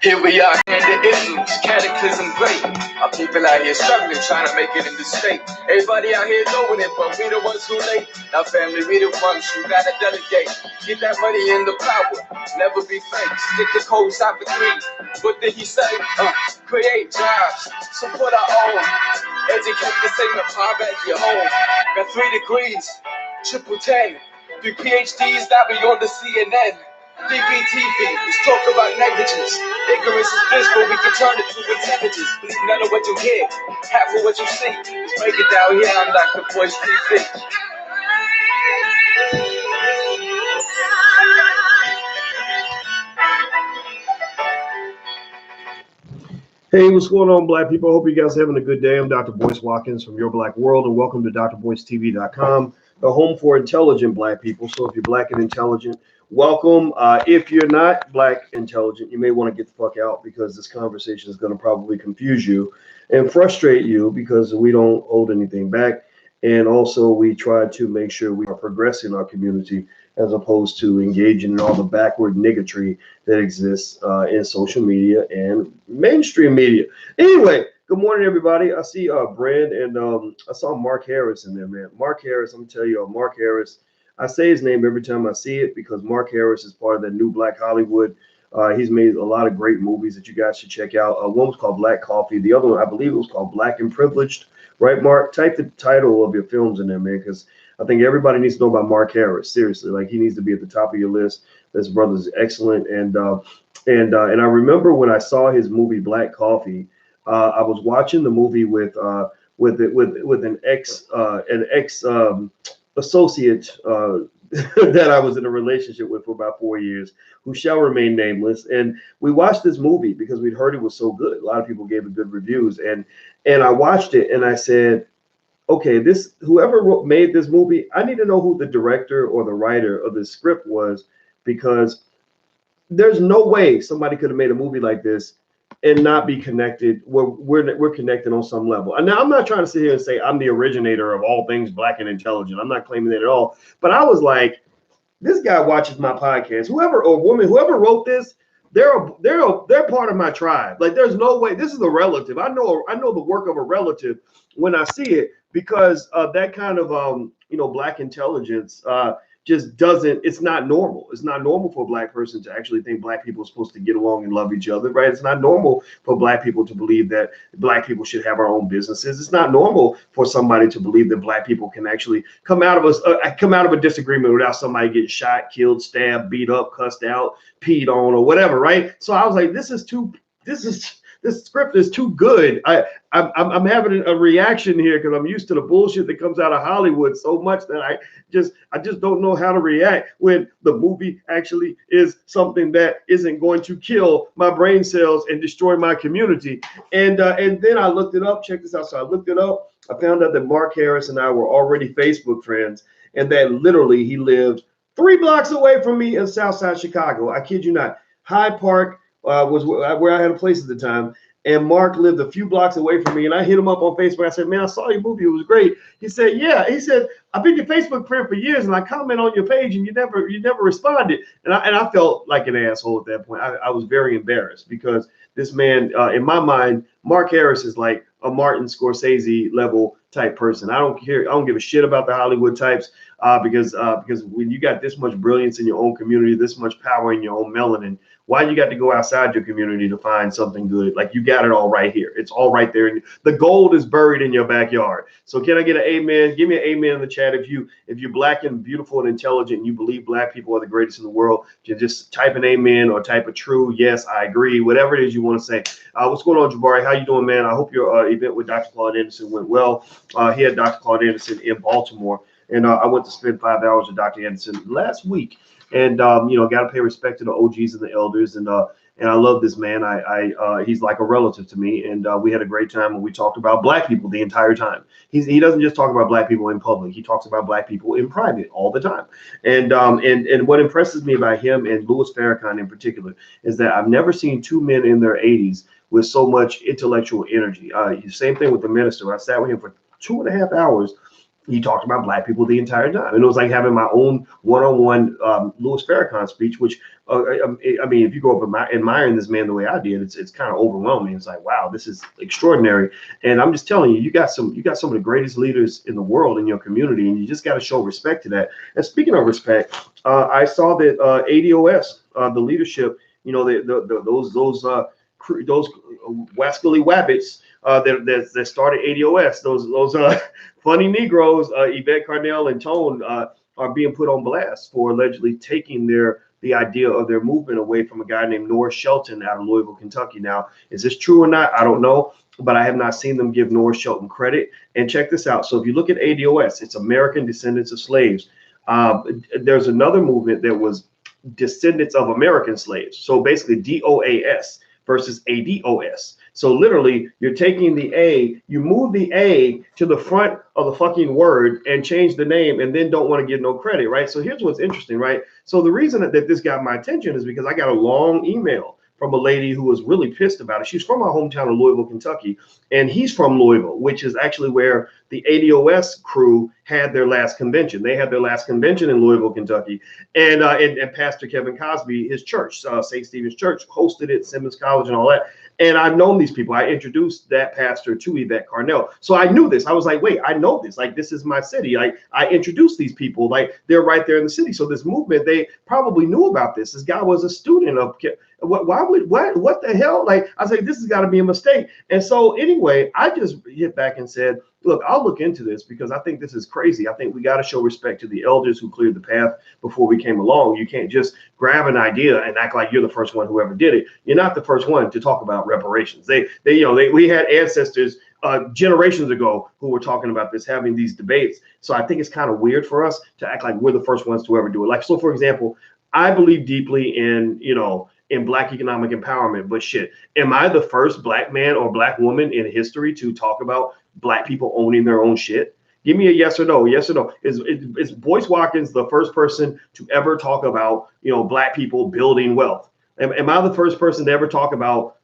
Here we are in the isms, cataclysm great. Our people out here struggling, trying to make it in the state. Everybody out here knowing it, but we the ones who late. Now family, we the ones who gotta delegate. Get that money in the power, never be fake. Stick to code, stop for 3. What did he say? Create jobs, support our own. Educate the same power at your home. Got 3 degrees, triple 10. 3 PhDs, that we on the CNN. DBTV, let's talk about negligence. Ignorance is bliss, but we can turn it to intelligence. Believe none of what you hear, half of what you see. Let's break it down here on Dr Boyce TV. Hey, what's going on, Black people? I hope you guys are having a good day. I'm Dr. Boyce Watkins from Your Black World, and welcome to drboycetv.com, the home for intelligent Black people. So if you're Black and intelligent, welcome. If you're not Black intelligent, you may want to get the fuck out, because this conversation is going to probably confuse you and frustrate you, because we don't hold anything back. And also, we try to make sure we are progressing our community, as opposed to engaging in all the backward niggatry that exists in social media and mainstream media. Anyway, good morning, everybody. I see Brand, and I saw Mark Harris in there, man. Mark Harris, I'm gonna tell you, Mark Harris, I say his name every time I see it, because Mark Harris is part of the new Black Hollywood. He's made a lot of great movies that you guys should check out. One was called Black Coffee. The other one, I believe it was called Black and Privileged. Right, Mark? Type the title of your films in there, man, because I think everybody needs to know about Mark Harris. Seriously, like, he needs to be at the top of your list. This brother's excellent, and I remember when I saw his movie Black Coffee, I was watching the movie with an ex associate that I was in a relationship with for about 4 years, who shall remain nameless. And we watched this movie because we'd heard it was so good. A lot of people gave it good reviews, and I watched it and I said, okay, whoever made this movie, I need to know who the director or the writer of the script was, because there's no way somebody could have made a movie like this and not be connected. We're connected on some level. And now, I'm not trying to sit here and say I'm the originator of all things Black and intelligent. I'm not claiming that at all. But I was like, this guy watches my podcast. Whoever wrote this, they're part of my tribe. Like, there's no way. This is a relative. I know the work of a relative when I see it, because that kind of Black intelligence just doesn't. It's not normal. It's not normal for a Black person to actually think Black people are supposed to get along and love each other, right? It's not normal for Black people to believe that Black people should have our own businesses. It's not normal for somebody to believe that Black people can actually come out of a disagreement without somebody getting shot, killed, stabbed, beat up, cussed out, peed on, or whatever, right? So I was like, this script is too good. I'm having a reaction here, because I'm used to the bullshit that comes out of Hollywood so much that I just don't know how to react when the movie actually is something that isn't going to kill my brain cells and destroy my community. And then I looked it up. Check this out. So I looked it up. I found out that Mark Harris and I were already Facebook friends, and that literally he lived 3 blocks away from me in Southside Chicago. I kid you not. Hyde Park was where I had a place at the time, and Mark lived a few blocks away from me. And I hit him up on Facebook. I said, man, I saw your movie. It was great. He said, yeah. He said, I've been your Facebook friend for years, and I comment on your page, and you never responded. And I felt like an asshole at that point. I was very embarrassed, because this man, in my mind, Mark Harris is like a Martin Scorsese level type person. I don't give a shit about the Hollywood types, because when you got this much brilliance in your own community, this much power in your own melanin, why you got to go outside your community to find something good? Like, you got it all right here. It's all right there. The gold is buried in your backyard. So can I get an amen? Give me an amen in the chat if you're Black and beautiful and intelligent, and you believe Black people are the greatest in the world. You just type an amen, or type a true yes, I agree, whatever it is you want to say. What's going on, Jabari? How you doing, man? I hope your event with Dr. Claude Anderson went well. He had Dr. Claude Anderson in Baltimore, and I went to spend 5 hours with Dr. Anderson last week. And got to pay respect to the OGs and the elders, and I love this man. He's like a relative to me, and we had a great time when we talked about Black people the entire time. He doesn't just talk about Black people in public; he talks about Black people in private all the time. And what impresses me about him and Louis Farrakhan in particular is that I've never seen 2 men in their 80s with so much intellectual energy. Same thing with the minister. I sat with him for 2.5 hours. he talked about black people the entire time, and it was like having my own one-on-one Louis Farrakhan speech. Which I mean, if you go up admiring this man the way I did, it's kind of overwhelming. It's like, wow, this is extraordinary. And I'm just telling you, you got some of the greatest leaders in the world in your community, and you just got to show respect to that. And speaking of respect, I saw that ADOS, the leadership, you know, those wascally wabbits that started ADOS, those funny Negroes, Yvette Carnell and Tone, are being put on blast for allegedly taking the idea of their movement away from a guy named Norris Shelton out of Louisville, Kentucky. Now, is this true or not? I don't know, but I have not seen them give Norris Shelton credit. And check this out. So if you look at ADOS, it's American Descendants of Slaves. There's another movement that was Descendants of American Slaves. So basically DOAS versus ADOS. So literally, you're taking the A, you move the A to the front of the fucking word and change the name, and then don't want to give no credit, right? So here's what's interesting, right? So the reason that this got my attention is because I got a long email from a lady who was really pissed about it. She's from my hometown of Louisville, Kentucky, and he's from Louisville, which is actually where the ADOS crew had their last convention. They had their last convention in Louisville, Kentucky, and Pastor Kevin Cosby, his church, St. Stephen's Church, hosted it, Simmons College and all that. And I've known these people. I introduced that pastor to Yvette Carnell. So I knew this. I was like, wait, I know this. Like, this is my city. Like, I introduced these people. Like, they're right there in the city. So this movement, they probably knew about this. This guy was a student of, what the hell? Like, I was like, this has got to be a mistake. And so anyway, I just hit back and said, look, I'll look into this because I think this is crazy. I think we got to show respect to the elders who cleared the path before we came along. You can't just grab an idea and act like you're the first one who ever did it. You're not the first one to talk about reparations. We had ancestors generations ago who were talking about this, having these debates. So I think it's kind of weird for us to act like we're the first ones to ever do it. Like, so for example, I believe deeply in Black economic empowerment, but shit, am I the first Black man or Black woman in history to talk about Black people owning their own shit? Give me a yes or no. Yes or no. Is Boyce Watkins the first person to ever talk about, Black people building wealth? Am I the first person to ever talk about,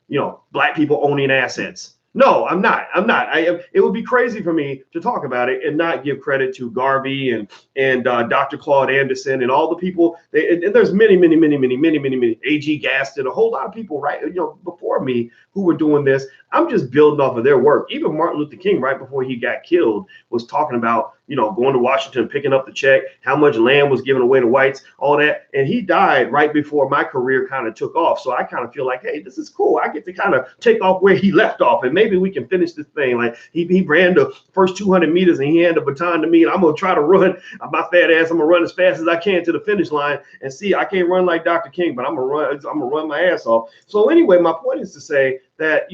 Black people owning assets? No, I'm not. It would be crazy for me to talk about it and not give credit to Garvey and Dr. Claude Anderson and all the people. And there's many A.G. Gaston, a whole lot of people, right? Before me who were doing this. I'm just building off of their work. Even Martin Luther King, right before he got killed, was talking about, going to Washington, picking up the check, how much land was given away to whites, all that. And he died right before my career kind of took off. So I kind of feel like, hey, this is cool. I get to kind of take off where he left off, and maybe we can finish this thing. Like he ran the first 200 meters and he handed the baton to me, and I'm going to try to run my fat ass. I'm going to run as fast as I can to the finish line and see. I can't run like Dr. King, but I'm going to run my ass off. So anyway, my point is to say that,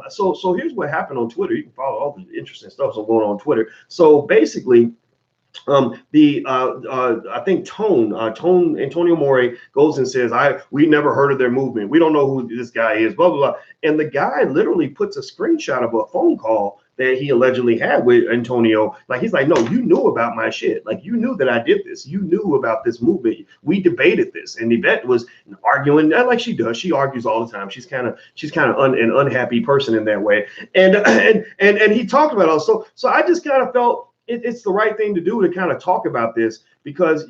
so here's what happened on Twitter. You can follow all the interesting stuff that's going on Twitter. So basically, I think Tone Antonio More goes and says, we never heard of their movement. We don't know who this guy is, blah, blah, blah. And the guy literally puts a screenshot of a phone call that he allegedly had with Antonio. Like, he's like, no, you knew about my shit. Like, you knew that I did this. You knew about this movement. We debated this. And Yvette was arguing, like she does. She argues all the time. She's kind of an unhappy person in that way. And he talked about it. So I just kind of felt it's the right thing to do to kind of talk about this because,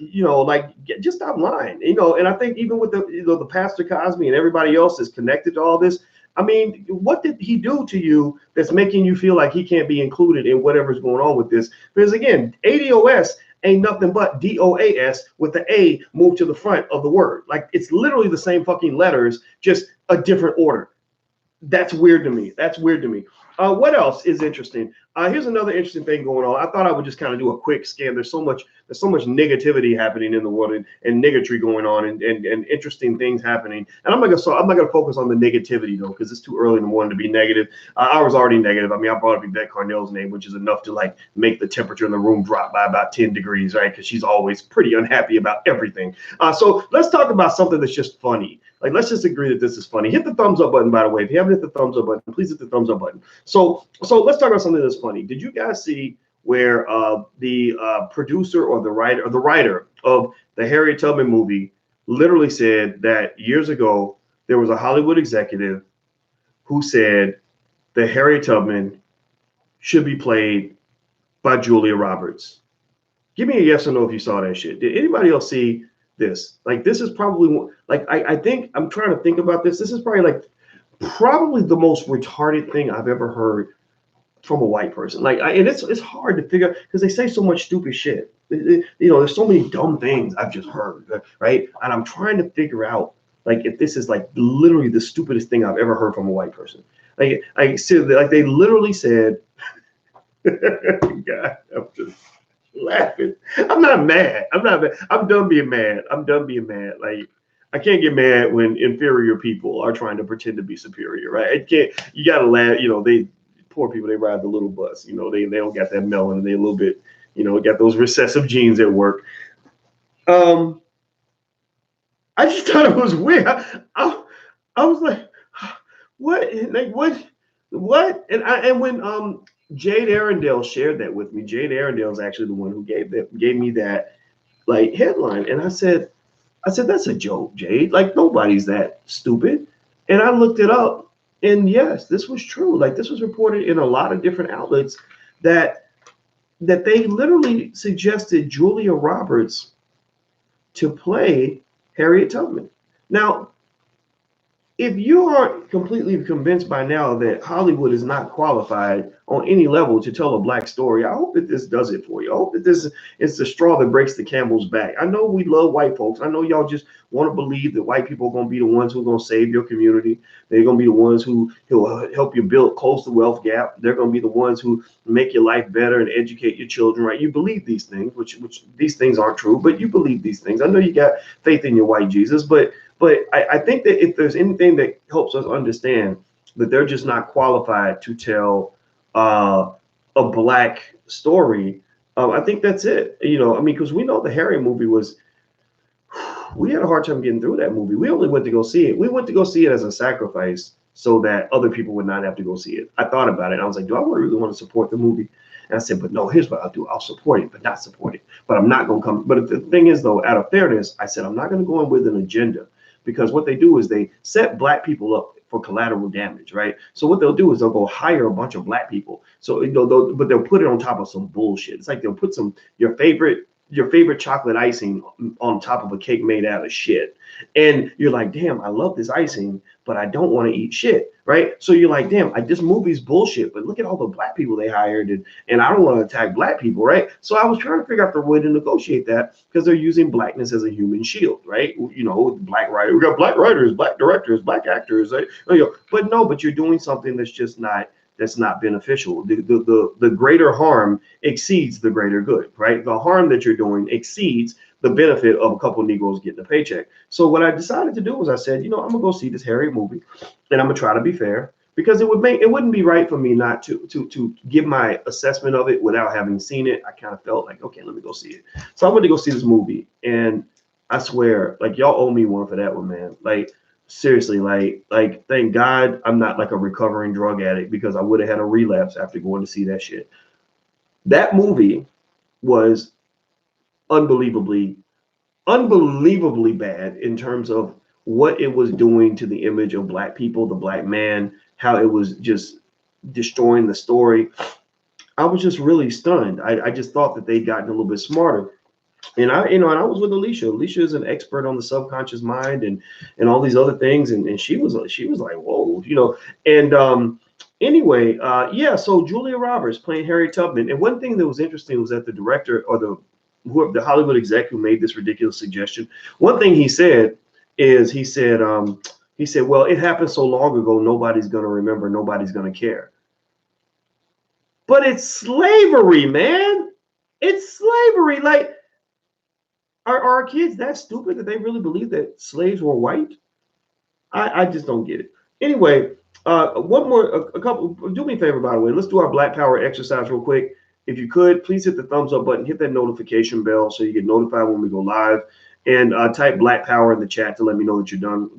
just stop lying, and I think even with the Pastor Cosby and everybody else is connected to all this. I mean, what did he do to you that's making you feel like he can't be included in whatever's going on with this? Because again, ADOS ain't nothing but DOAS with the A moved to the front of the word. Like, it's literally the same fucking letters, just a different order. That's weird to me. What else is interesting? Here's another interesting thing going on. I thought I would just kind of do a quick scan. There's so much negativity happening in the world and niggatry going on and interesting things happening. And I'm not gonna focus on the negativity though, because it's too early in the morning to be negative. I was already negative. I mean, I brought up Yvette Carnell's name, which is enough to like make the temperature in the room drop by about 10 degrees, right? Because she's always pretty unhappy about everything. So let's talk about something that's just funny. Like, let's just agree that this is funny. Hit the thumbs up button, by the way. If you haven't hit the thumbs up button, please hit the thumbs up button. So let's talk about something that's funny. Did you guys see where the producer or the writer of the Harriet Tubman movie literally said that years ago there was a Hollywood executive who said that Harriet Tubman should be played by Julia Roberts. Give me a yes or no if you saw that shit. Did anybody else see this? Like, this is probably like, I think I'm trying to think about this. This is probably the most retarded thing I've ever heard from a white person. Like, and it's hard to figure because they say so much stupid shit. You know, there's so many dumb things I've just heard, right? And I'm trying to figure out like if this is like literally the stupidest thing I've ever heard from a white person. Like, I see, like they literally said, God, I'm just laughing. I'm not mad. I'm not mad. I'm done being mad. I'm done being mad. Like, I can't get mad when inferior people are trying to pretend to be superior, right? I can't. You gotta laugh. You know, they poor people. They ride the little bus. You know, they don't got that melon. They a little bit. You know, got those recessive genes at work. I just thought it was weird. I was like, what? Like what? And when Jade Arendelle shared that with me. Jade Arendelle is actually the one who gave me that like headline, and I said that's a joke, Jade. Like, nobody's that stupid. And I looked it up, and yes, this was true. Like, this was reported in a lot of different outlets that they literally suggested Julia Roberts to play Harriet Tubman. Now, if you aren't completely convinced by now that Hollywood is not qualified on any level to tell a black story, I hope that this does it for you. I hope that this is the straw that breaks the camel's back. I know we love white folks. I know y'all just want to believe that white people are going to be the ones who are going to save your community. They're going to be the ones who will help you close the wealth gap. They're going to be the ones who make your life better and educate your children, right? You believe these things, which these things aren't true, but you believe these things. I know you got faith in your white Jesus, but I think that if there's anything that helps us understand that they're just not qualified to tell a black story, I think that's it. You know, I mean, because we know the Harriet movie we had a hard time getting through that movie. We only went to go see it. We went to go see it as a sacrifice so that other people would not have to go see it. I thought about it. I was like, do I really want to support the movie? And I said, but no, here's what I'll do. I'll support it, but not support it. But I'm not going to come. But the thing is, though, out of fairness, I said, I'm not going to go in with an agenda. Because what they do is they set black people up for collateral damage, right? So what they'll do is they'll go hire a bunch of black people. So but they'll put it on top of some bullshit. It's like they'll put your favorite chocolate icing on top of a cake made out of shit. And you're like, damn, I love this icing, but I don't want to eat shit, right? So you're like, damn, this movie's bullshit, but look at all the black people they hired, and I don't want to attack black people, right? So I was trying to figure out the way to negotiate that because they're using blackness as a human shield, right? You know, black writer, we got black writers, black directors, black actors, right? But you're doing something that's not beneficial. The greater harm exceeds the greater good, right? The harm that you're doing exceeds the benefit of a couple of Negroes getting a paycheck. So what I decided to do was I said, I'm gonna go see this Harriet movie, and I'm gonna try to be fair because it wouldn't be right for me not to give my assessment of it without having seen it. I kind of felt like, okay, let me go see it. So I went to go see this movie, and I swear, like, y'all owe me one for that one, man. Like, seriously, like thank God I'm not like a recovering drug addict because I would have had a relapse after going to see that shit. That movie was unbelievably bad in terms of what it was doing to the image of black people, the black man, how it was just destroying the story. I was just really stunned. I just thought that they'd gotten a little bit smarter. And I was with Alicia. Alicia is an expert on the subconscious mind and all these other things. And she was like, whoa, And anyway, so Julia Roberts playing Harriet Tubman. And one thing that was interesting was that the director or the Hollywood exec who made this ridiculous suggestion, one thing he said, well, it happened so long ago, nobody's going to remember, nobody's going to care. But it's slavery, man. It's slavery. Like, are our kids that stupid that they really believe that slaves were white? I just don't get it. Anyway, do me a favor, by the way. Let's do our Black Power exercise real quick. If you could, please hit the thumbs up button, hit that notification bell so you get notified when we go live, and type Black Power in the chat to let me know that you've done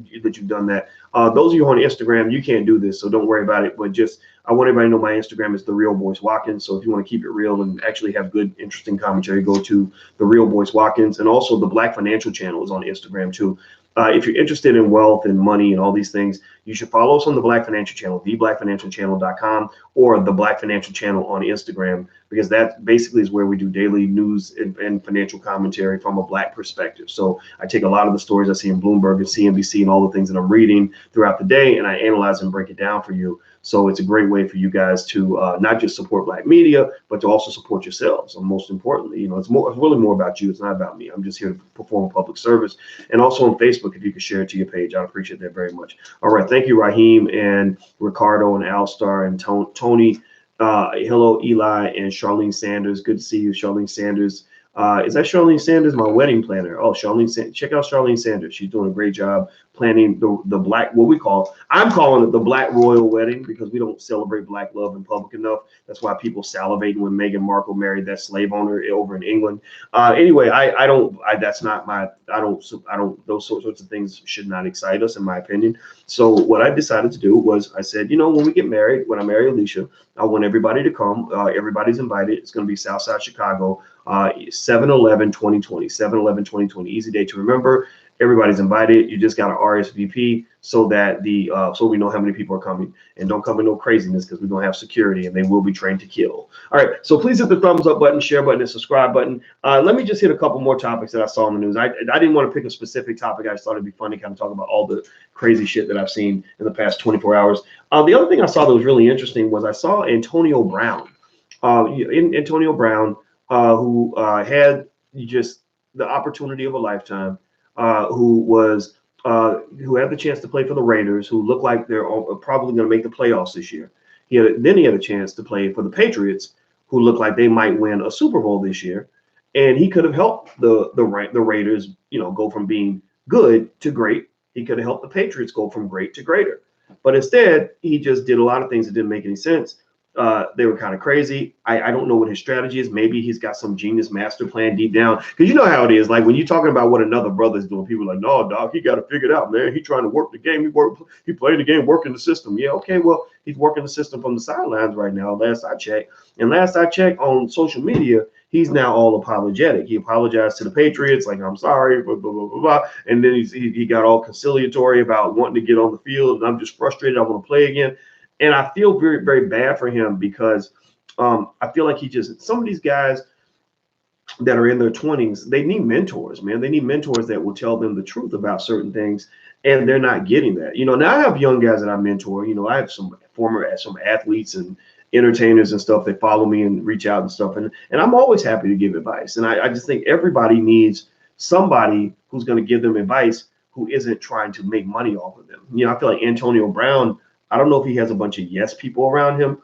that. Those of you on Instagram, you can't do this, so don't worry about it. But just, I want everybody to know my Instagram is The Real Boyce Watkins. So if you want to keep it real and actually have good, interesting commentary, go to The Real Boyce Watkins. And also the Black Financial Channel is on Instagram too. If you're interested in wealth and money and all these things, you should follow us on the Black Financial Channel, theblackfinancialchannel.com, or the Black Financial Channel on Instagram, because that basically is where we do daily news and financial commentary from a Black perspective. So I take a lot of the stories I see in Bloomberg and CNBC and all the things that I'm reading throughout the day, and I analyze and break it down for you. So it's a great way for you guys to not just support Black media, but to also support yourselves. And most importantly, it's really more about you. It's not about me. I'm just here to perform public service. And also on Facebook, if you could share it to your page, I'd appreciate that very much. All right. Thank you, Raheem and Ricardo and Alstar and Tony. Hello, Eli and Charlene Sanders. Good to see you, Charlene Sanders. Is that Charlene Sanders, my wedding planner? Oh, check out Charlene Sanders. She's doing a great job planning the Black, I'm calling it the Black royal wedding, because we don't celebrate Black love in public enough. That's why people salivating when Meghan Markle married that slave owner over in England. Anyway, those sorts of things should not excite us, in my opinion. So what I decided to do was I said, when we get married, when I marry Alicia, I want everybody to come. Everybody's invited. It's going to be Southside Chicago, 7/11/2020, 7/11/2020. Easy day to remember. Everybody's invited. You just got to RSVP so that so we know how many people are coming, and don't come in no craziness, because we're gonna have security and they will be trained to kill. All right, so please hit the thumbs up button, share button, and subscribe button. Let me just hit a couple more topics that I saw in the news. I didn't want to pick a specific topic. I just thought it'd be funny kind of talk about all the crazy shit that I've seen in the past 24 hours. The other thing I saw that was really interesting was I saw Antonio Brown. Antonio Brown, who had just the opportunity of a lifetime, who had the chance to play for the Raiders, who look like they're probably going to make the playoffs this year. Then he had a chance to play for the Patriots, who look like they might win a Super Bowl this year, and he could have helped the Raiders, go from being good to great. He could have helped the Patriots go from great to greater. But instead, he just did a lot of things that didn't make any sense. They were kind of crazy. I don't know what his strategy is. Maybe he's got some genius master plan deep down, because you know how it is. Like when you're talking about what another brother's doing, people are like, no, dog, he got to figure it out, man. He trying to work the game. He playing the game, working the system. Yeah, okay, well, he's working the system from the sidelines right now, last I checked. And last I checked on social media, he's now all apologetic. He apologized to the Patriots, like, I'm sorry, blah, blah, blah, blah, blah. And then he got all conciliatory about wanting to get on the field, and I'm just frustrated. I want to play again. And I feel very, very bad for him, because I feel like some of these guys that are in their 20s, they need mentors, man. They need mentors that will tell them the truth about certain things, and they're not getting that. Now I have young guys that I mentor. I have some athletes and entertainers and stuff that follow me and reach out and stuff. And I'm always happy to give advice. And I just think everybody needs somebody who's going to give them advice who isn't trying to make money off of them. I feel like Antonio Brown, I don't know if he has a bunch of yes people around him.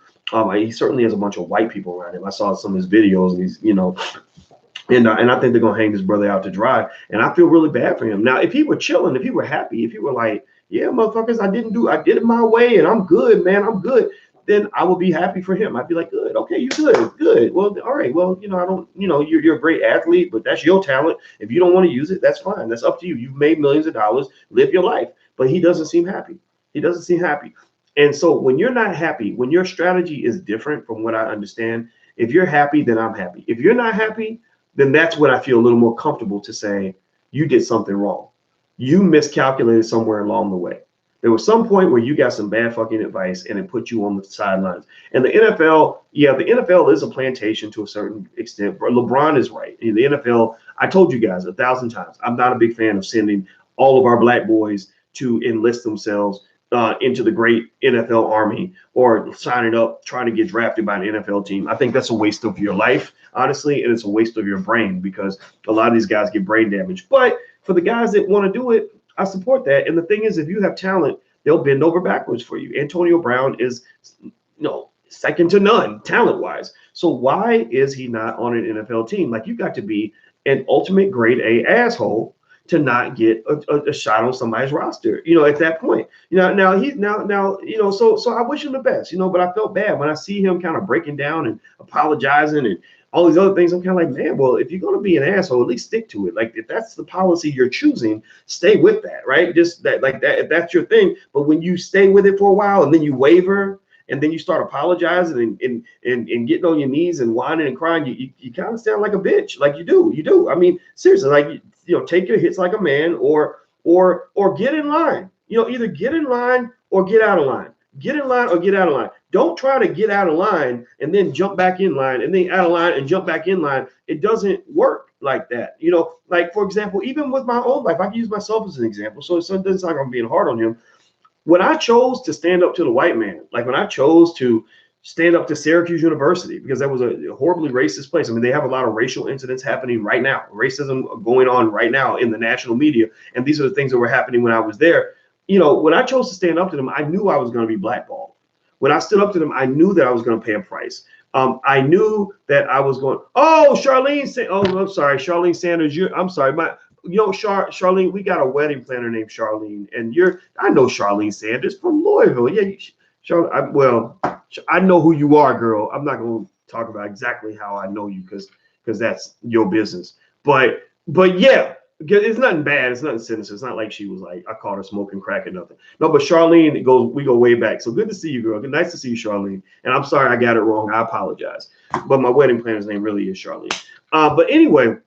He certainly has a bunch of white people around him. I saw some of his videos, and he's, and I think they're gonna hang this brother out to dry. And I feel really bad for him. Now, if he were chilling, if he were happy, if he were like, yeah, motherfuckers, I did it my way, and I'm good, man, I'm good, then I would be happy for him. I'd be like, good, okay, you good. Well, all right, well, I don't, you're a great athlete, but that's your talent. If you don't want to use it, that's fine. That's up to you. You've made millions of dollars. Live your life. But he doesn't seem happy. And so when you're not happy, when your strategy is different from what I understand, if you're happy, then I'm happy. If you're not happy, then that's when I feel a little more comfortable to say you did something wrong. You miscalculated somewhere along the way. There was some point where you got some bad fucking advice and it put you on the sidelines. And the NFL, the NFL is a plantation to a certain extent. LeBron is right. In the NFL, I told you guys 1,000 times, I'm not a big fan of sending all of our Black boys to enlist themselves into the great NFL army, or signing up, trying to get drafted by an NFL team. I think that's a waste of your life, honestly, and it's a waste of your brain, because a lot of these guys get brain damage. But for the guys that want to do it, I support that. And the thing is, if you have talent, they'll bend over backwards for you. Antonio Brown is, second to none talent-wise. So why is he not on an NFL team? Like, you got to be an ultimate grade A asshole to not get a shot on somebody's roster, at that point. So I wish him the best, but I felt bad when I see him kind of breaking down and apologizing and all these other things. I'm kind of like, man, well, if you're going to be an asshole, at least stick to it. Like, if that's the policy you're choosing, stay with that, right? Just that, like that, if that's your thing. But when you stay with it for a while and then you waver, and then you start apologizing and getting on your knees and whining and crying, you kind of sound like a bitch. Like you do. I mean, seriously, like, take your hits like a man, or get in line. Either get in line or get out of line. Get in line or get out of line. Don't try to get out of line and then jump back in line and then out of line and jump back in line. It doesn't work like that. You know, like for example, even with my own life, I can use myself as an example. So it doesn't sound like I'm being hard on him. When I chose to stand up to the white man, like when I chose to stand up to Syracuse University, because that was a horribly racist place. I mean, they have a lot of racial incidents happening right now, racism going on right now in the national media. And these are the things that were happening when I was there. You know, when I chose to stand up to them, I knew I was going to be blackballed. When I stood up to them, I knew that I was going to pay a price. I knew that I was going, oh, Charlene, oh, I'm sorry, Charlene Sanders, I'm sorry, Charlene, we got a wedding planner named Charlene, and I know Charlene Sanders from Louisville. Yeah, well, I know who you are, girl. I'm not going to talk about exactly how I know you because that's your business. But yeah, it's nothing bad. It's nothing sinister. It's not like she was like, I caught her smoking crack or nothing. No, but Charlene, we go way back. So good to see you, girl. Good, nice to see you, Charlene. And I'm sorry I got it wrong. I apologize. But my wedding planner's name really is Charlene. But anyway,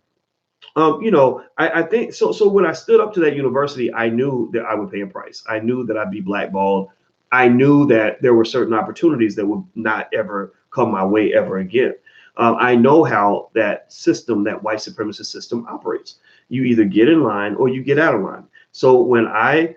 you know, I think so. So when I stood up to that university, I knew that I would pay a price. I knew that I'd be blackballed. I knew that there were certain opportunities that would not ever come my way ever again. I know how that system, that white supremacist system operates. You either get in line or you get out of line. So when I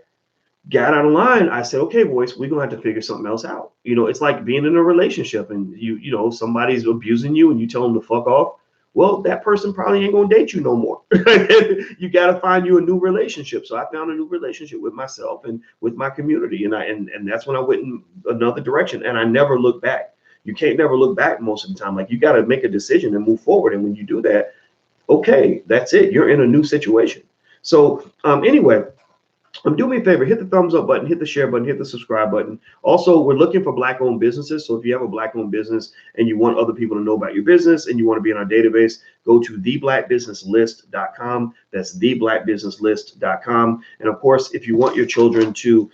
got out of line, I said, okay, boys, we're gonna have to figure something else out. You know, it's like being in a relationship and you know, somebody's abusing you and you tell them to fuck off. Well, that person probably ain't gonna date you no more. You got to find you a new relationship. So I found a new relationship with myself and with my community, and that's when I went in another direction, and I never looked back. You can't never look back most of the time. Like, you got to make a decision and move forward. And when you do that, okay, that's it. You're in a new situation. So anyway, do me a favor, hit the thumbs up button, hit the share button, hit the subscribe button. Also, we're looking for Black-owned businesses. So if you have a Black-owned business and you want other people to know about your business and you want to be in our database, go to theblackbusinesslist.com. That's theblackbusinesslist.com. And of course, if you want your children to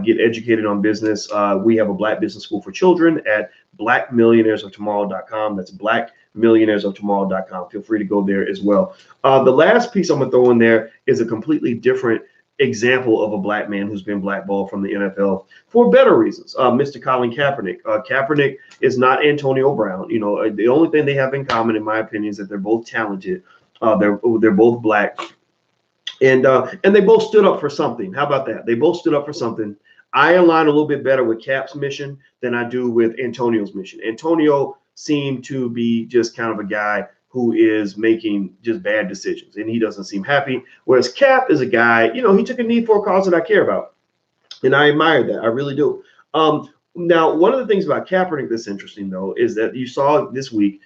get educated on business, we have a Black Business School for Children at blackmillionairesoftomorrow.com. That's blackmillionairesoftomorrow.com. Feel free to go there as well. The last piece I'm going to throw in there is a completely different example of a Black man who's been blackballed from the NFL for better reasons. Mr. Colin Kaepernick. Kaepernick is not Antonio Brown. You know, the only thing they have in common, in my opinion, is that they're both talented. They're both Black, and they both stood up for something. How about that? They both stood up for something. I align a little bit better with Cap's mission than I do with Antonio's mission. Antonio seemed to be just kind of a guy who is making just bad decisions, and he doesn't seem happy. Whereas Cap is a guy, you know, he took a knee for a cause that I care about, and I admire that. I really do. Now, one of the things about Kaepernick that's interesting, though, is that you saw this week.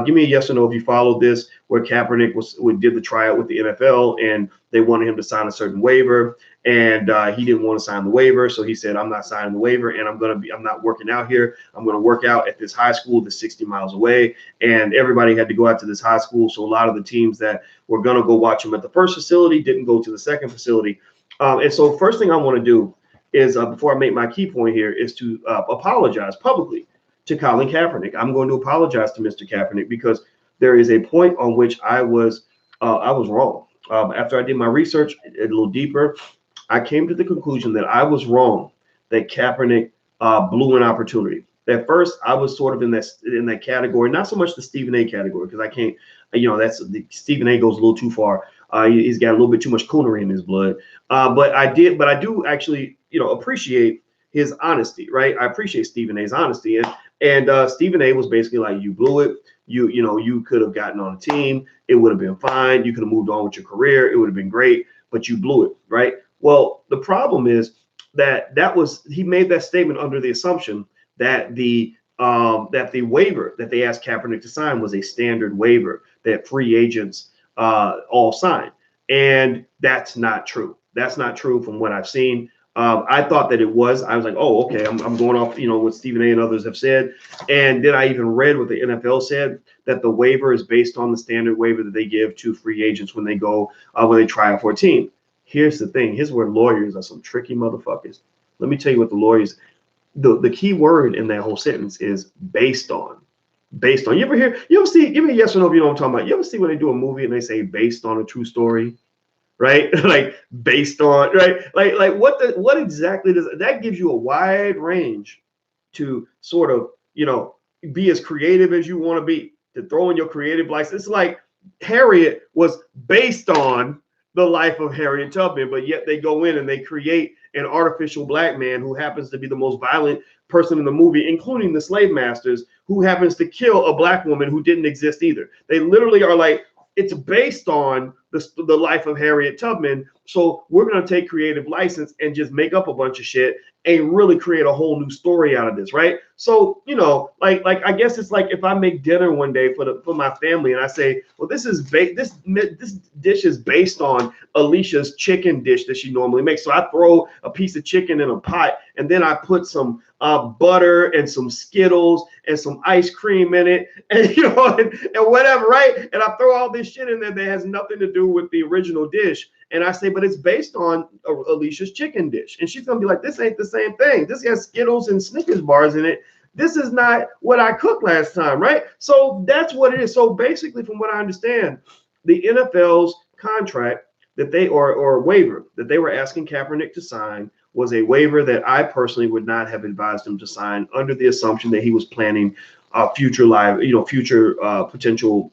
Give me a yes or no if you followed this, where Kaepernick did the tryout with the NFL, and they wanted him to sign a certain waiver, and he didn't want to sign the waiver, so he said, "I'm not signing the waiver, and I'm not working out here. I'm going to work out at this high school that's 60 miles away." And everybody had to go out to this high school, so a lot of the teams that were going to go watch him at the first facility didn't go to the second facility. And so, first thing I want to do is, before I make my key point here, is to apologize publicly to Colin Kaepernick. I'm going to apologize to Mr. Kaepernick because there is a point on which I was wrong. After I did my research a little deeper, I came to the conclusion that I was wrong, that Kaepernick blew an opportunity. At first, I was sort of in that category, not so much the Stephen A category, because I can't, you know, Stephen A goes a little too far. He's got a little bit too much coonery in his blood. But I do actually, you know, appreciate his honesty, right? I appreciate Stephen A's honesty, and Stephen A was basically like, you blew it. You know, you could have gotten on a team. It would have been fine. You could have moved on with your career. It would have been great, but you blew it, right? Well, the problem is that he made that statement under the assumption that the waiver that they asked Kaepernick to sign was a standard waiver that free agents all sign, and that's not true. That's not true from what I've seen. I thought that it was. I was like, oh, okay, I'm going off, you know, what Stephen A and others have said. And then I even read what the NFL said, that the waiver is based on the standard waiver that they give to free agents when they go, when they try out for a team. Here's the thing. Here's where lawyers are some tricky motherfuckers. Let me tell you what the lawyers, the key word in that whole sentence is based on. Based on. You ever see, give me a yes or no if you know what I'm talking about. You ever see when they do a movie and they say based on a true story? right? Like based on, right? Like what exactly does that gives you a wide range to sort of, be as creative as you want to be, to throw in your creative license. It's like Harriet was based on the life of Harriet Tubman, but yet they go in and they create an artificial black man who happens to be the most violent person in the movie, including the slave masters, who happens to kill a black woman who didn't exist either. They literally are like, it's based on the life of Harriet Tubman. So we're going to take creative license and just make up a bunch of shit and really create a whole new story out of this, right? So, like I guess it's like if I make dinner one day for my family and I say, well, this dish is based on Alicia's chicken dish that she normally makes. So I throw a piece of chicken in a pot and then I put some butter and some Skittles and some ice cream in it, and and whatever, right? And I throw all this shit in there that has nothing to do with the original dish. And I say, but it's based on Alicia's chicken dish. And she's going to be like, this ain't the same thing. This has Skittles and Snickers bars in it. This is not what I cooked last time, right? So that's what it is. So basically, from what I understand, the NFL's contract that or waiver that they were asking Kaepernick to sign was a waiver that I personally would not have advised him to sign, under the assumption that he was planning future potential,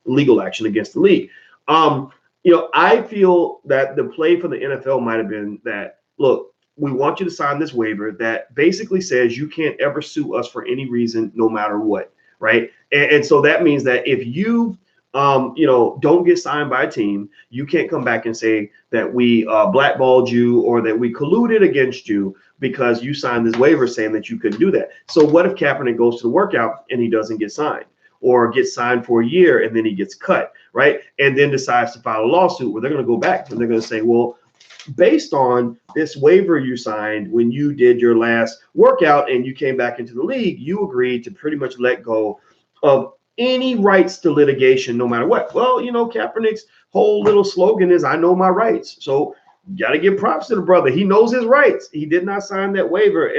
legal action against the league. I feel that the play for the NFL might have been that, look, we want you to sign this waiver that basically says you can't ever sue us for any reason, no matter what, right? And so that means that if you, don't get signed by a team, you can't come back and say that we blackballed you or that we colluded against you because you signed this waiver saying that you couldn't do that. So what if Kaepernick goes to the workout and he doesn't get signed, or gets signed for a year and then he gets cut, right? And then decides to file a lawsuit where they're going to go back and they're going to say, well, based on this waiver you signed when you did your last workout and you came back into the league, you agreed to pretty much let go of any rights to litigation, no matter what. Well, Kaepernick's whole little slogan is, I know my rights. So you got to give props to the brother. He knows his rights. He did not sign that waiver.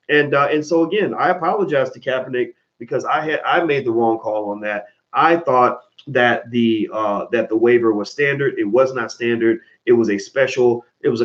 And so again, I apologize to Kaepernick because I made the wrong call on that. I thought that the waiver was standard. It was not standard. It was a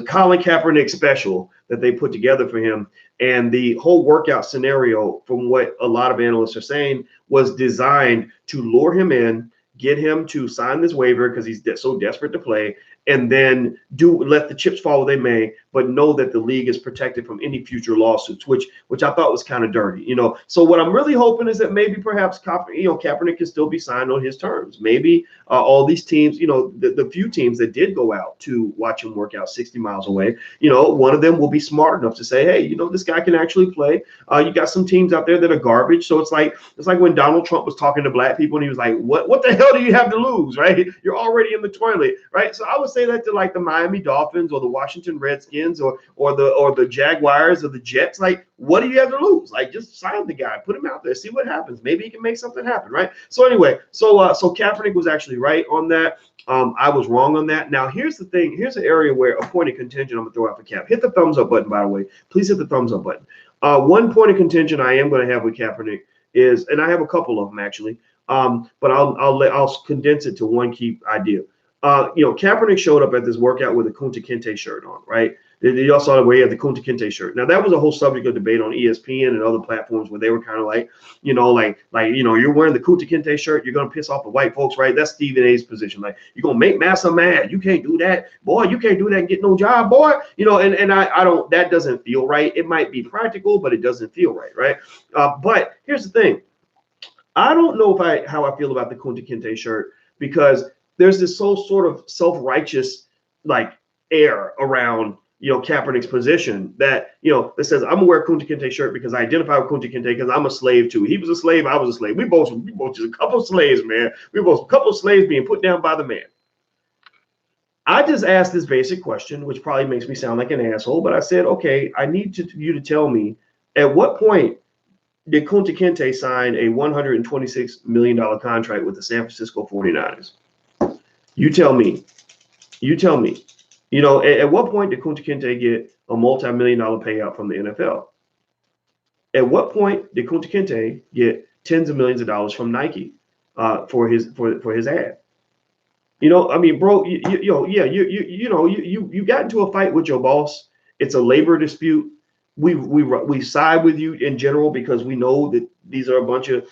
Colin Kaepernick special that they put together for him. And the whole workout scenario, from what a lot of analysts are saying, was designed to lure him in, get him to sign this waiver because he's so desperate to play, and then let the chips fall where they may, but know that the league is protected from any future lawsuits, which I thought was kind of dirty, So what I'm really hoping is that maybe perhaps Kaepernick can still be signed on his terms. Maybe all these teams, the few teams that did go out to watch him work out 60 miles away, one of them will be smart enough to say, hey, this guy can actually play. You got some teams out there that are garbage. So it's like when Donald Trump was talking to black people and he was like, what the hell do you have to lose, right? You're already in the toilet, right? So I would say that to like the Miami Dolphins or the Washington Redskins or the Jaguars or the Jets. Like, what do you have to lose? Like, just sign the guy, put him out there, see what happens. Maybe he can make something happen, right? So anyway, so Kaepernick was actually right on that. I was wrong on that. Now here's the thing. Here's an area where a point of contention I'm gonna throw out for Cap. Hit the thumbs up button, by the way. Please hit the thumbs up button. One point of contention I am going to have with Kaepernick is, and I have a couple of them actually, but I'll condense it to one key idea. Kaepernick showed up at this workout with a Kunta Kinte shirt on, right? Y'all saw the way he had the Kunta Kinte shirt. Now that was a whole subject of debate on ESPN and other platforms where they were kind of like, you're wearing the Kunta Kinte shirt, you're gonna piss off the white folks, right? That's Stephen A's position. Like, you're gonna make Massa mad. You can't do that, boy. You can't do that and get no job, boy. And I don't. That doesn't feel right. It might be practical, but it doesn't feel right, right? But here's the thing. I don't know how I feel about the Kunta Kinte shirt, because there's this sort of self-righteous like air around Kaepernick's position that that says, I'm gonna wear a Kunta Kinte shirt because I identify with Kunta Kinte because I'm a slave too. He was a slave, I was a slave. We both just a couple of slaves, man. We both a couple of slaves being put down by the man. I just asked this basic question, which probably makes me sound like an asshole, but I said, okay, I need you to tell me, at what point did Kunta Kinte sign a $126 million contract with the San Francisco 49ers? You tell me. At what point did Kunta Kinte get a multi-million-dollar payout from the NFL? At what point did Kunta Kinte get tens of millions of dollars from Nike for his ad? You know, I mean, bro, you got into a fight with your boss. It's a labor dispute. We side with you in general because we know that these are a bunch of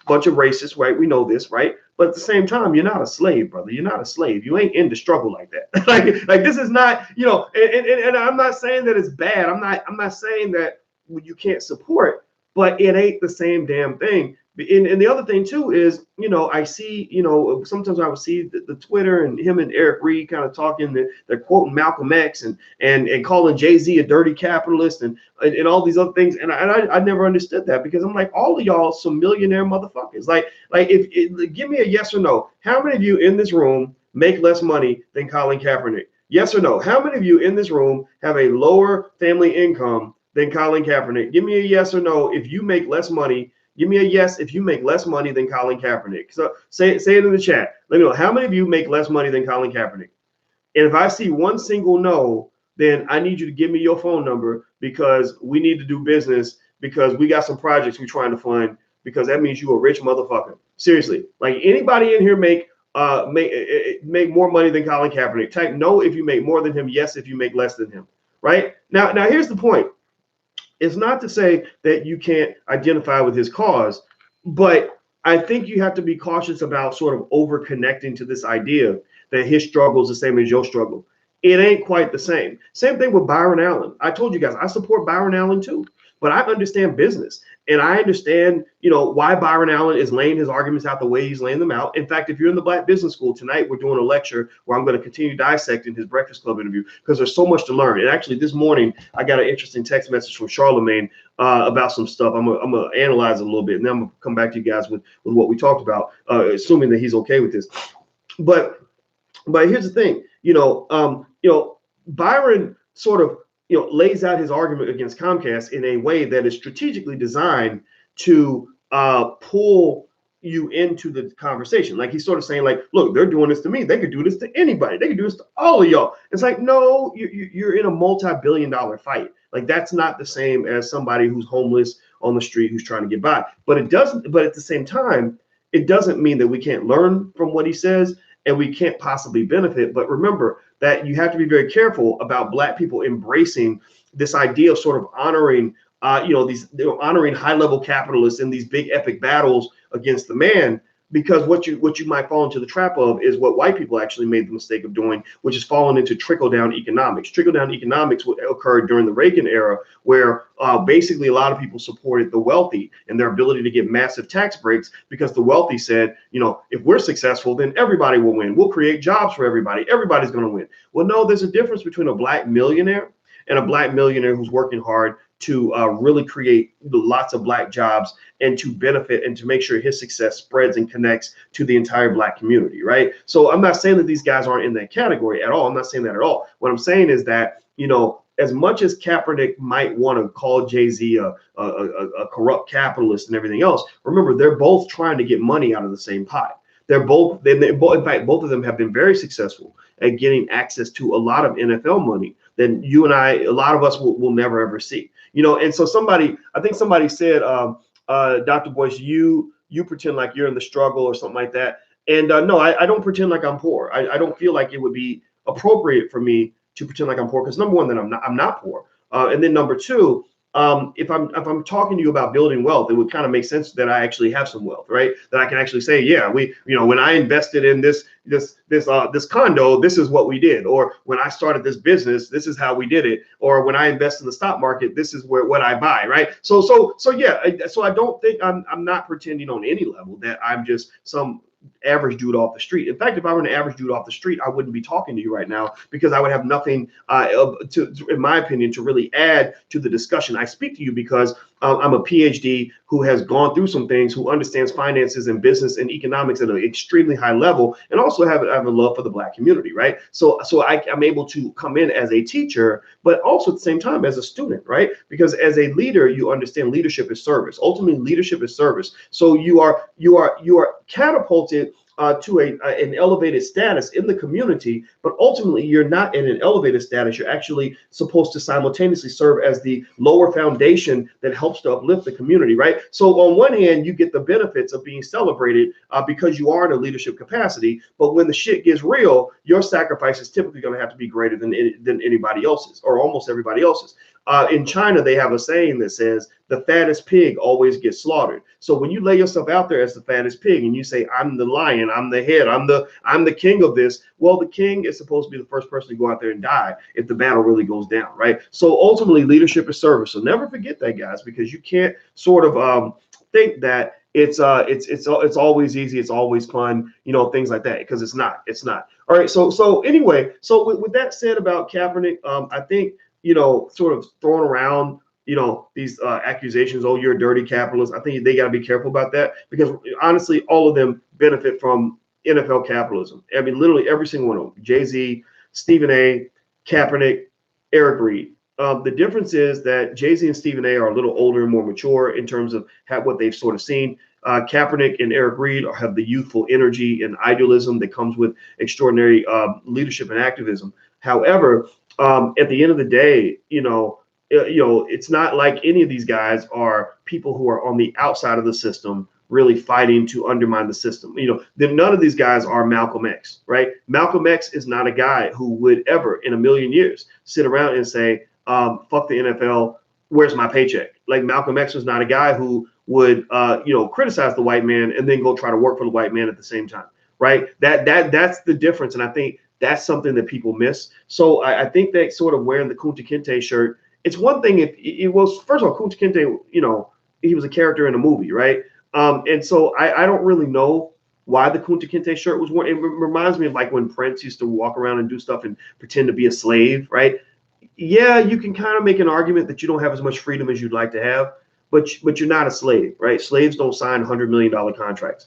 racists, right? We know this, right? But at the same time, you're not a slave, brother. You're not a slave. You ain't in the struggle like that. like this is not, and I'm not saying that it's bad. I'm not saying that you can't support, but it ain't the same damn thing. And the other thing too is, I see, sometimes I would see the Twitter and him and Eric Reed kind of talking. They're quoting Malcolm X and calling Jay-Z a dirty capitalist and all these other things. And I never understood that because I'm like, all of y'all some millionaire motherfuckers. Like if give me a yes or no. How many of you in this room make less money than Colin Kaepernick? Yes or no? How many of you in this room have a lower family income than Colin Kaepernick? Give me a yes or no if you make less money. Give me a yes if you make less money than Colin Kaepernick. So say it in the chat. Let me know how many of you make less money than Colin Kaepernick. And if I see one single no, then I need you to give me your phone number because we need to do business because we got some projects we're trying to fund because that means you a rich motherfucker. Seriously, like anybody in here make more money than Colin Kaepernick. Type no if you make more than him. Yes if you make less than him. Right now here's the point. It's not to say that you can't identify with his cause, but I think you have to be cautious about sort of over connecting to this idea that his struggle is the same as your struggle. It ain't quite the same. Same thing with Byron Allen. I told you guys, I support Byron Allen too, but I understand business and I understand, why Byron Allen is laying his arguments out the way he's laying them out. In fact, if you're in the Black Business School tonight, we're doing a lecture where I'm going to continue dissecting his Breakfast Club interview because there's so much to learn. And actually, this morning I got an interesting text message from Charlemagne about some stuff. I'm gonna analyze it a little bit, and then I'm gonna come back to you guys with what we talked about, assuming that he's okay with this. But here's the thing, Byron sort of lays out his argument against Comcast in a way that is strategically designed to pull you into the conversation. Like he's sort of saying, like, look, they're doing this to me. They could do this to anybody. They could do this to all of y'all. It's like, no, you're in a multi-billion-dollar fight. Like that's not the same as somebody who's homeless on the street who's trying to get by. But it doesn't. But at the same time, it doesn't mean that we can't learn from what he says and we can't possibly benefit. But remember that you have to be very careful about Black people embracing this idea of sort of honoring, honoring high-level capitalists in these big epic battles against the man. Because what you might fall into the trap of is what white people actually made the mistake of doing, which is falling into trickle-down economics. Trickle-down economics occurred during the Reagan era, where basically a lot of people supported the wealthy and their ability to get massive tax breaks because the wealthy said, if we're successful, then everybody will win. We'll create jobs for everybody. Everybody's going to win. Well, no, there's a difference between a Black millionaire and a Black millionaire who's working hard to really create lots of Black jobs and to benefit and to make sure his success spreads and connects to the entire Black community, right? So I'm not saying that these guys aren't in that category at all. I'm not saying that at all. What I'm saying is that, as much as Kaepernick might want to call Jay-Z a corrupt capitalist and everything else, remember, they're both trying to get money out of the same pot. In fact, both of them have been very successful at getting access to a lot of NFL money that you and a lot of us will never ever see. And so I think somebody said, Dr. Boyce, you pretend like you're in the struggle or something like that. And no, I don't pretend like I'm poor. I don't feel like it would be appropriate for me to pretend like I'm poor because number one, that I'm not poor. And then number two, if I'm talking to you about building wealth, it would kind of make sense that I actually have some wealth, right? That I can actually say, yeah, when I invested in this condo, this is what we did, or when I started this business, this is how we did it, or when I invest in the stock market, this is what I buy, right? So yeah, so I don't think I'm not pretending on any level that I'm just some average dude off the street. In fact, if I were an average dude off the street, I wouldn't be talking to you right now because I would have nothing, in my opinion, to really add to the discussion. I speak to you because I'm a PhD who has gone through some things, who understands finances and business and economics at an extremely high level, and also have a love for the Black community, right? So I'm able to come in as a teacher, but also at the same time as a student, right? Because as a leader, you understand leadership is service. Ultimately, leadership is service. So you are catapulted to an elevated status in the community, but ultimately you're not in an elevated status. You're actually supposed to simultaneously serve as the lower foundation that helps to uplift the community, right? So on one hand, you get the benefits of being celebrated because you are in a leadership capacity, but when the shit gets real, your sacrifice is typically going to have to be greater than anybody else's, or almost everybody else's. In China, they have a saying that says, the fattest pig always gets slaughtered. So when you lay yourself out there as the fattest pig and you say, I'm the lion, I'm the head, I'm the king of this, well, the king is supposed to be the first person to go out there and die if the battle really goes down, right? So ultimately, leadership is service. So never forget that, guys, because you can't sort of think that it's always easy, it's always fun, things like that, because it's not. All right. So anyway, so with that said about Kaepernick, I think sort of throwing around these accusations, oh, you're a dirty capitalist. I think they got to be careful about that, because honestly, all of them benefit from NFL capitalism. I mean, literally every single one of them. Jay-Z, Stephen A, Kaepernick, Eric Reed. The difference is that Jay-Z and Stephen A are a little older and more mature in terms of what they've sort of seen. Kaepernick and Eric Reed have the youthful energy and idealism that comes with extraordinary leadership and activism. However, at the end of the day, it's not like any of these guys are people who are on the outside of the system really fighting to undermine the system. None of these guys are Malcolm X, right? Malcolm X is not a guy who would ever in a million years sit around and say, fuck the NFL, where's my paycheck? Like, Malcolm X was not a guy who would, criticize the white man and then go try to work for the white man at the same time, right? That's the difference. And I think that's something that people miss. So I think that sort of wearing the Kunta Kinte shirt, it's one thing if it was, first of all, Kunta Kinte, he was a character in a movie, right? And so I don't really know why the Kunta Kinte shirt was worn. It reminds me of like when Prince used to walk around and do stuff and pretend to be a slave, right? Yeah, you can kind of make an argument that you don't have as much freedom as you'd like to have, but you're not a slave, right? Slaves don't sign $100 million contracts.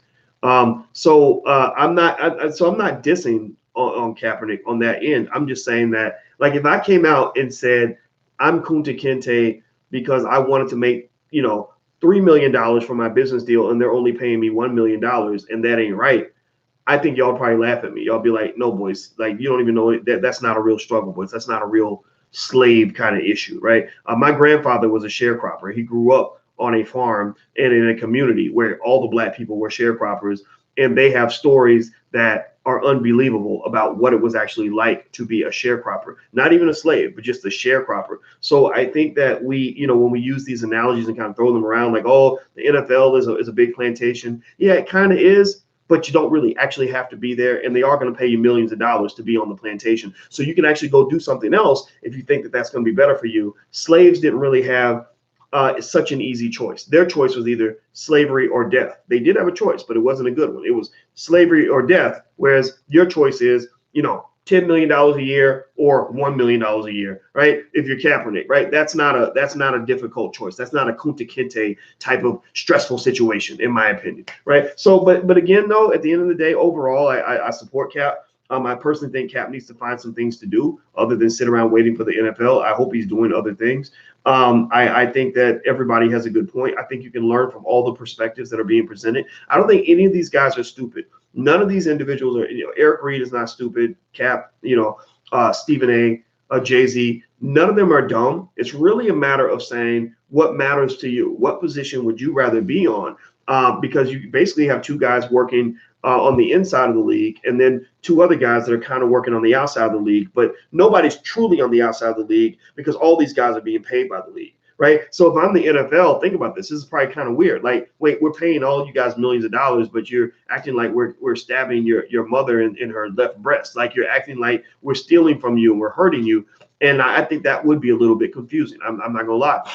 So I'm not dissing on Kaepernick on that end. I'm just saying that, like, if I came out and said I'm Kunta Kinte because I wanted to make $3 million for my business deal and they're only paying me $1 million and that ain't right, I think y'all probably laugh at me. Y'all be like, no, boys, like, you don't even know that's not a real struggle, boys. That's not a real slave kind of issue, right? My grandfather was a sharecropper. He grew up on a farm and in a community where all the black people were sharecroppers, and they have stories that are unbelievable about what it was actually like to be a sharecropper, not even a slave, but just a sharecropper. So I think that we, when we use these analogies and kind of throw them around like, oh, the NFL is a big plantation. Yeah, it kind of is, but you don't really actually have to be there, and they are going to pay you millions of dollars to be on the plantation. So you can actually go do something else if you think that that's going to be better for you. Slaves didn't really have such an easy choice. Their choice was either slavery or death. They did have a choice, but it wasn't a good one. It was slavery or death, whereas your choice is, $10 million a year or $1 million a year, right? If you're Kaepernick, right? That's not a difficult choice. That's not a Kunta Kinte type of stressful situation, in my opinion, right? So, but again, though, at the end of the day, overall, I support Cap. I personally think Cap needs to find some things to do other than sit around waiting for the NFL. I hope he's doing other things. I think that everybody has a good point. I think you can learn from all the perspectives that are being presented. I don't think any of these guys are stupid. None of these individuals are, Eric Reed is not stupid. Cap, Stephen A, Jay-Z, none of them are dumb. It's really a matter of saying what matters to you. What position would you rather be on? Because you basically have two guys working on the inside of the league, and then two other guys that are kind of working on the outside of the league, but nobody's truly on the outside of the league because all these guys are being paid by the league, right? So if I'm the NFL, think about this. This is probably kind of weird. Like, wait, we're paying all you guys millions of dollars, but you're acting like we're stabbing your mother in her left breast. Like, you're acting like we're stealing from you and we're hurting you. And I think that would be a little bit confusing. I'm not gonna lie,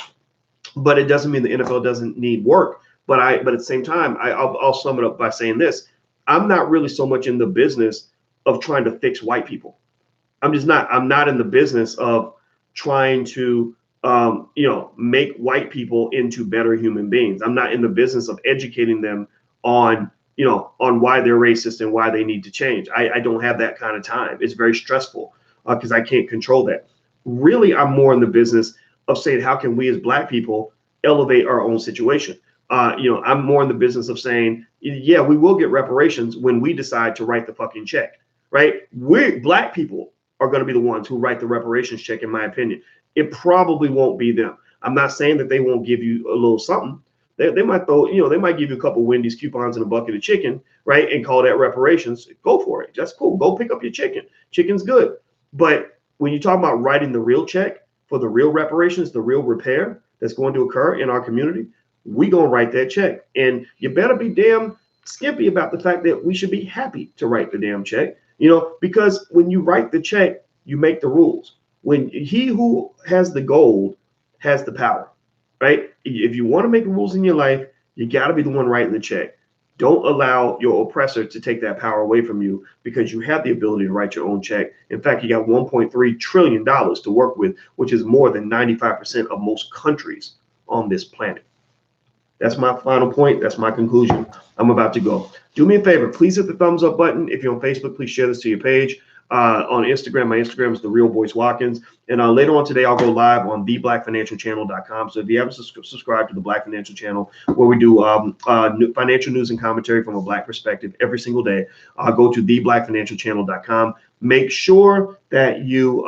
but it doesn't mean the NFL doesn't need work. But at the same time, I'll sum it up by saying this. I'm not really so much in the business of trying to fix white people. I'm not in the business of trying to, make white people into better human beings. I'm not in the business of educating them on why they're racist and why they need to change. I don't have that kind of time. It's very stressful because I can't control that. Really, I'm more in the business of saying, how can we as black people elevate our own situation? I'm more in the business of saying, yeah, we will get reparations when we decide to write the fucking check, right? We black people are going to be the ones who write the reparations check, in my opinion. It probably won't be them. I'm not saying that they won't give you a little something. They might throw, they might give you a couple of Wendy's coupons and a bucket of chicken, right? And call that reparations. Go for it. That's cool. Go pick up your chicken. Chicken's good. But when you talk about writing the real check for the real reparations, the real repair that's going to occur in our community, we gonna write that check. And you better be damn skimpy about the fact that we should be happy to write the damn check, because when you write the check, you make the rules. When he who has the gold has the power, right? If you want to make rules in your life, you got to be the one writing the check. Don't allow your oppressor to take that power away from you, because you have the ability to write your own check. In fact, you got $1.3 trillion to work with, which is more than 95% of most countries on this planet. That's my final point. That's my conclusion. I'm about to go. Do me a favor. Please hit the thumbs up button. If you're on Facebook, please share this to your page. On Instagram, my Instagram is The Real Boyce Watkins. And later on today, I'll go live on theblackfinancialchannel.com. So if you haven't subscribed to the Black Financial Channel, where we do financial news and commentary from a Black perspective every single day, go to theblackfinancialchannel.com. Make sure that you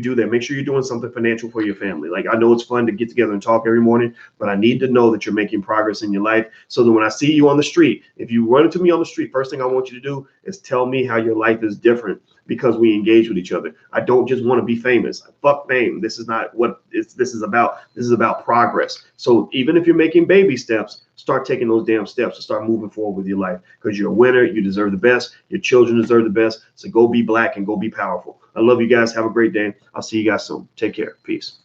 do that. Make sure you're doing something financial for your family. Like, I know it's fun to get together and talk every morning, but I need to know that you're making progress in your life, so that when I see you on the street, if you run into me on the street, first thing I want you to do is tell me how your life is different because we engage with each other. I don't just want to be famous. Fuck fame. This is not what this is about. This is about progress. So even if you're making baby steps, start taking those damn steps to start moving forward with your life, because you're a winner. You deserve the best. Your children deserve the best. So go be black and go be powerful. I love you guys. Have a great day. I'll see you guys soon. Take care. Peace.